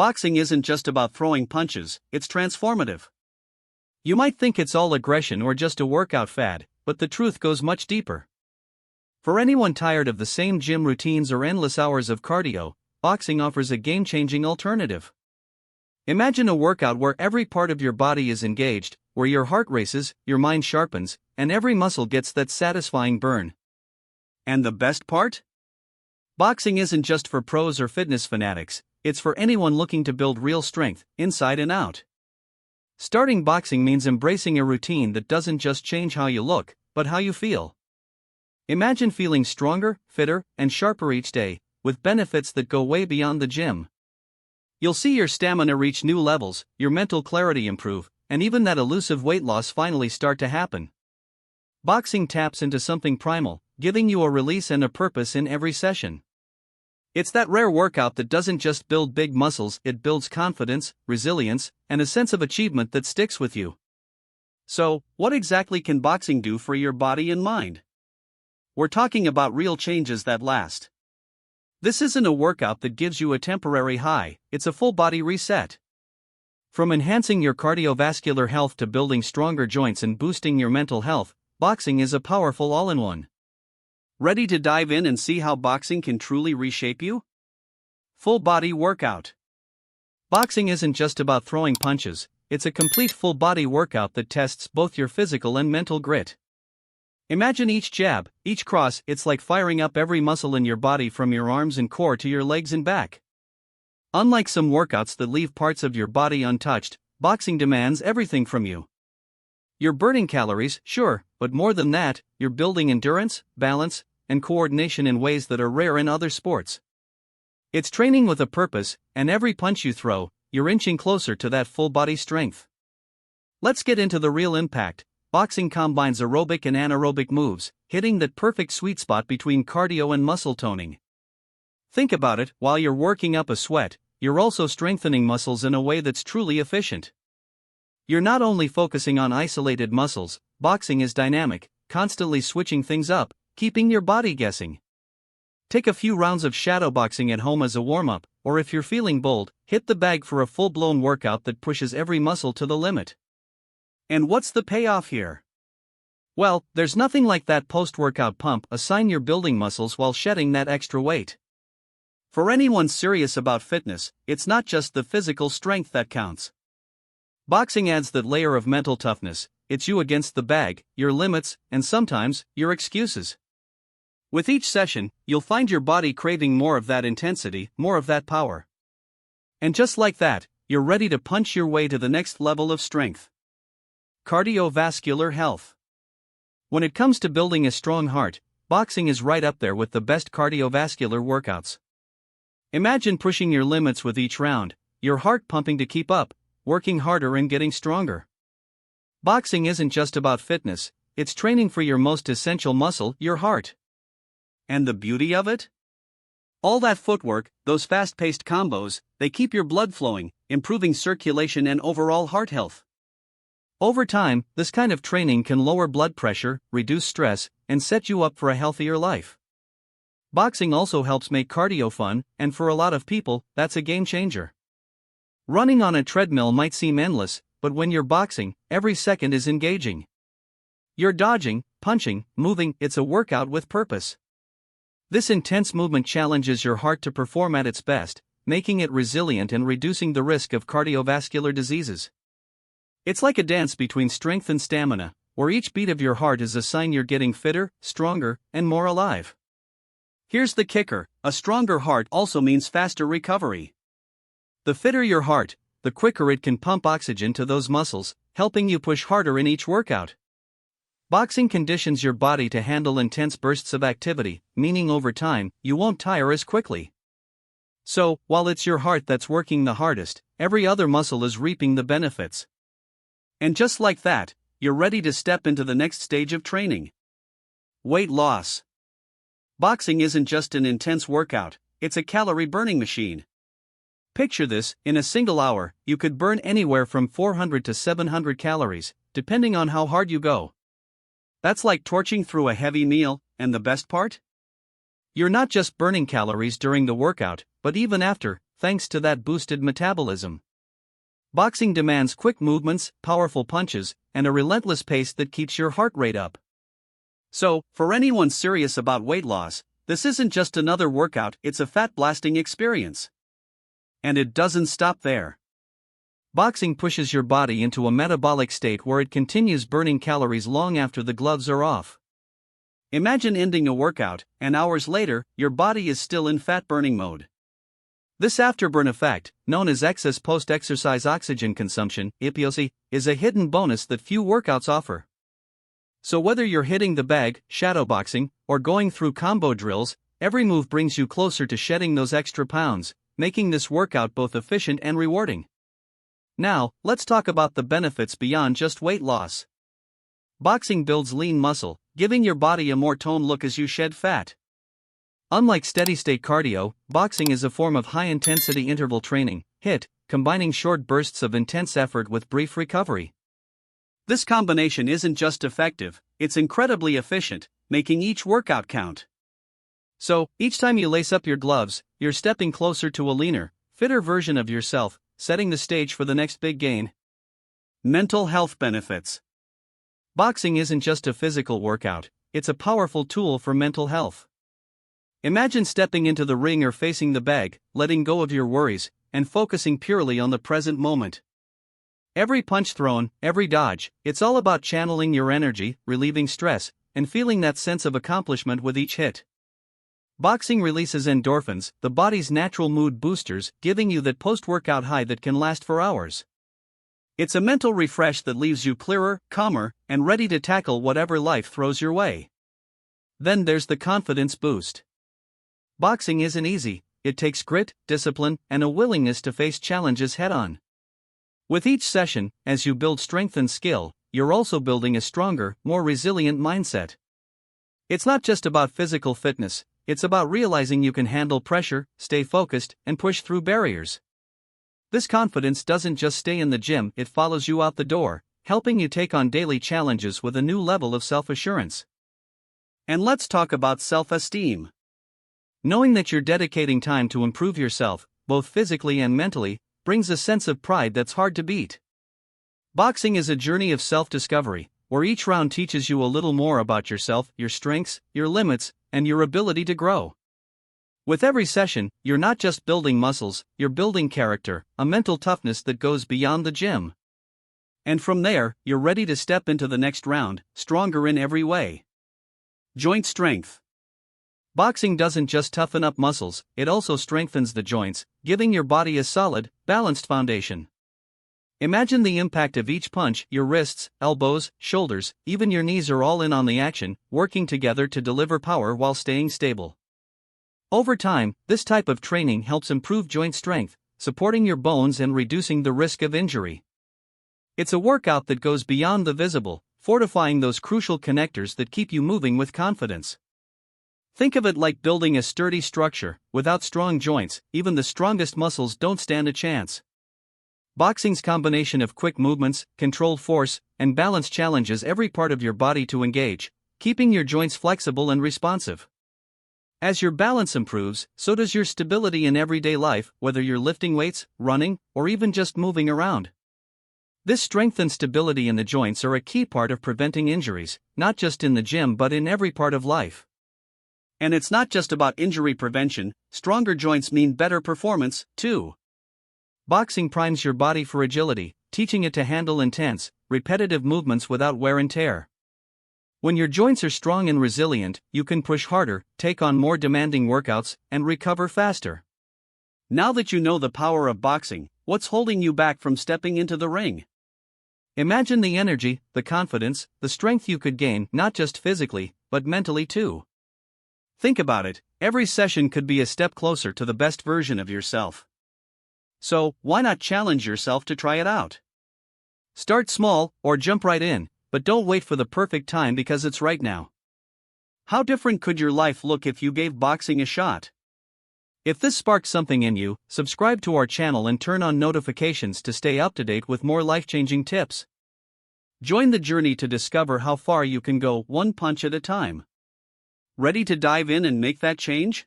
Boxing isn't just about throwing punches, it's transformative. You might think it's all aggression or just a workout fad, but the truth goes much deeper. For anyone tired of the same gym routines or endless hours of cardio, boxing offers a game-changing alternative. Imagine a workout where every part of your body is engaged, where your heart races, your mind sharpens, and every muscle gets that satisfying burn. And the best part? Boxing isn't just for pros or fitness fanatics, it's for anyone looking to build real strength, inside and out. Starting boxing means embracing a routine that doesn't just change how you look, but how you feel. Imagine feeling stronger, fitter, and sharper each day, with benefits that go way beyond the gym. You'll see your stamina reach new levels, your mental clarity improve, and even that elusive weight loss finally start to happen. Boxing taps into something primal, giving you a release and a purpose in every session. It's that rare workout that doesn't just build big muscles, it builds confidence, resilience, and a sense of achievement that sticks with you. So, what exactly can boxing do for your body and mind? We're talking about real changes that last. This isn't a workout that gives you a temporary high, it's a full body reset. From enhancing your cardiovascular health to building stronger joints and boosting your mental health, boxing is a powerful all-in-one. Ready to dive in and see how boxing can truly reshape you? Full body workout. Boxing isn't just about throwing punches, it's a complete full body workout that tests both your physical and mental grit. Imagine each jab, each cross, it's like firing up every muscle in your body from your arms and core to your legs and back. Unlike some workouts that leave parts of your body untouched, boxing demands everything from you. You're burning calories, sure, but more than that, you're building endurance, balance, and coordination in ways that are rare in other sports. It's training with a purpose, and every punch you throw, you're inching closer to that full body strength. Let's get into the real impact. Boxing combines aerobic and anaerobic moves, hitting that perfect sweet spot between cardio and muscle toning. Think about it, while you're working up a sweat, you're also strengthening muscles in a way that's truly efficient. You're not only focusing on isolated muscles, boxing is dynamic, constantly switching things up, keeping your body guessing. Take a few rounds of shadowboxing at home as a warm-up, or if you're feeling bold, hit the bag for a full-blown workout that pushes every muscle to the limit. And what's the payoff here? Well, there's nothing like that post-workout pump, a sign you're building muscles while shedding that extra weight. For anyone serious about fitness, it's not just the physical strength that counts. Boxing adds that layer of mental toughness, it's you against the bag, your limits, and sometimes, your excuses. With each session, you'll find your body craving more of that intensity, more of that power. And just like that, you're ready to punch your way to the next level of strength. Cardiovascular health. When it comes to building a strong heart, boxing is right up there with the best cardiovascular workouts. Imagine pushing your limits with each round, your heart pumping to keep up, working harder and getting stronger. Boxing isn't just about fitness, it's training for your most essential muscle, your heart. And the beauty of it? All that footwork, those fast-paced combos, they keep your blood flowing, improving circulation and overall heart health. Over time, this kind of training can lower blood pressure, reduce stress, and set you up for a healthier life. Boxing also helps make cardio fun, and for a lot of people, that's a game changer. Running on a treadmill might seem endless, but when you're boxing, every second is engaging. You're dodging, punching, moving, it's a workout with purpose. This intense movement challenges your heart to perform at its best, making it resilient and reducing the risk of cardiovascular diseases. It's like a dance between strength and stamina, where each beat of your heart is a sign you're getting fitter, stronger, and more alive. Here's the kicker, a stronger heart also means faster recovery. The fitter your heart, the quicker it can pump oxygen to those muscles, helping you push harder in each workout. Boxing conditions your body to handle intense bursts of activity, meaning over time, you won't tire as quickly. So, while it's your heart that's working the hardest, every other muscle is reaping the benefits. And just like that, you're ready to step into the next stage of training. Weight loss. Boxing isn't just an intense workout, it's a calorie-burning machine. Picture this, in a single hour, you could burn anywhere from 400 to 700 calories, depending on how hard you go. That's like torching through a heavy meal, and the best part? You're not just burning calories during the workout, but even after, thanks to that boosted metabolism. Boxing demands quick movements, powerful punches, and a relentless pace that keeps your heart rate up. So, for anyone serious about weight loss, this isn't just another workout, it's a fat-blasting experience. And it doesn't stop there. Boxing pushes your body into a metabolic state where it continues burning calories long after the gloves are off. Imagine ending a workout, and hours later, your body is still in fat-burning mode. This afterburn effect, known as excess post-exercise oxygen consumption (EPOC), is a hidden bonus that few workouts offer. So whether you're hitting the bag, shadowboxing, or going through combo drills, every move brings you closer to shedding those extra pounds, making this workout both efficient and rewarding. Now, let's talk about the benefits beyond just weight loss. Boxing builds lean muscle, giving your body a more toned look as you shed fat. Unlike steady-state cardio, boxing is a form of high-intensity interval training, HIIT, combining short bursts of intense effort with brief recovery. This combination isn't just effective, it's incredibly efficient, making each workout count. So, each time you lace up your gloves, you're stepping closer to a leaner, fitter version of yourself, setting the stage for the next big gain. Mental health benefits. Boxing isn't just a physical workout, it's a powerful tool for mental health. Imagine stepping into the ring or facing the bag, letting go of your worries, and focusing purely on the present moment. Every punch thrown, every dodge, it's all about channeling your energy, relieving stress, and feeling that sense of accomplishment with each hit. Boxing releases endorphins, the body's natural mood boosters, giving you that post-workout high that can last for hours. It's a mental refresh that leaves you clearer, calmer, and ready to tackle whatever life throws your way. Then there's the confidence boost. Boxing isn't easy, it takes grit, discipline, and a willingness to face challenges head-on. With each session, as you build strength and skill, you're also building a stronger, more resilient mindset. It's not just about physical fitness, it's about realizing you can handle pressure, stay focused, and push through barriers. This confidence doesn't just stay in the gym, it follows you out the door, helping you take on daily challenges with a new level of self-assurance. And let's talk about self-esteem. Knowing that you're dedicating time to improve yourself, both physically and mentally, brings a sense of pride that's hard to beat. Boxing is a journey of self-discovery, where each round teaches you a little more about yourself, your strengths, your limits, and your ability to grow. With every session, you're not just building muscles, you're building character, a mental toughness that goes beyond the gym. And from there, you're ready to step into the next round, stronger in every way. Joint strength. Boxing doesn't just toughen up muscles, it also strengthens the joints, giving your body a solid, balanced foundation. Imagine the impact of each punch, your wrists, elbows, shoulders, even your knees are all in on the action, working together to deliver power while staying stable. Over time, this type of training helps improve joint strength, supporting your bones and reducing the risk of injury. It's a workout that goes beyond the visible, fortifying those crucial connectors that keep you moving with confidence. Think of it like building a sturdy structure. Without strong joints, even the strongest muscles don't stand a chance. Boxing's combination of quick movements, controlled force, and balance challenges every part of your body to engage, keeping your joints flexible and responsive. As your balance improves, so does your stability in everyday life, whether you're lifting weights, running, or even just moving around. This strength and stability in the joints are a key part of preventing injuries, not just in the gym but in every part of life. And it's not just about injury prevention, stronger joints mean better performance, too. Boxing primes your body for agility, teaching it to handle intense, repetitive movements without wear and tear. When your joints are strong and resilient, you can push harder, take on more demanding workouts, and recover faster. Now that you know the power of boxing, what's holding you back from stepping into the ring? Imagine the energy, the confidence, the strength you could gain, not just physically, but mentally too. Think about it, every session could be a step closer to the best version of yourself. So, why not challenge yourself to try it out? Start small, or jump right in, but don't wait for the perfect time because it's right now. How different could your life look if you gave boxing a shot? If this sparked something in you, subscribe to our channel and turn on notifications to stay up to date with more life-changing tips. Join the journey to discover how far you can go one punch at a time. Ready to dive in and make that change?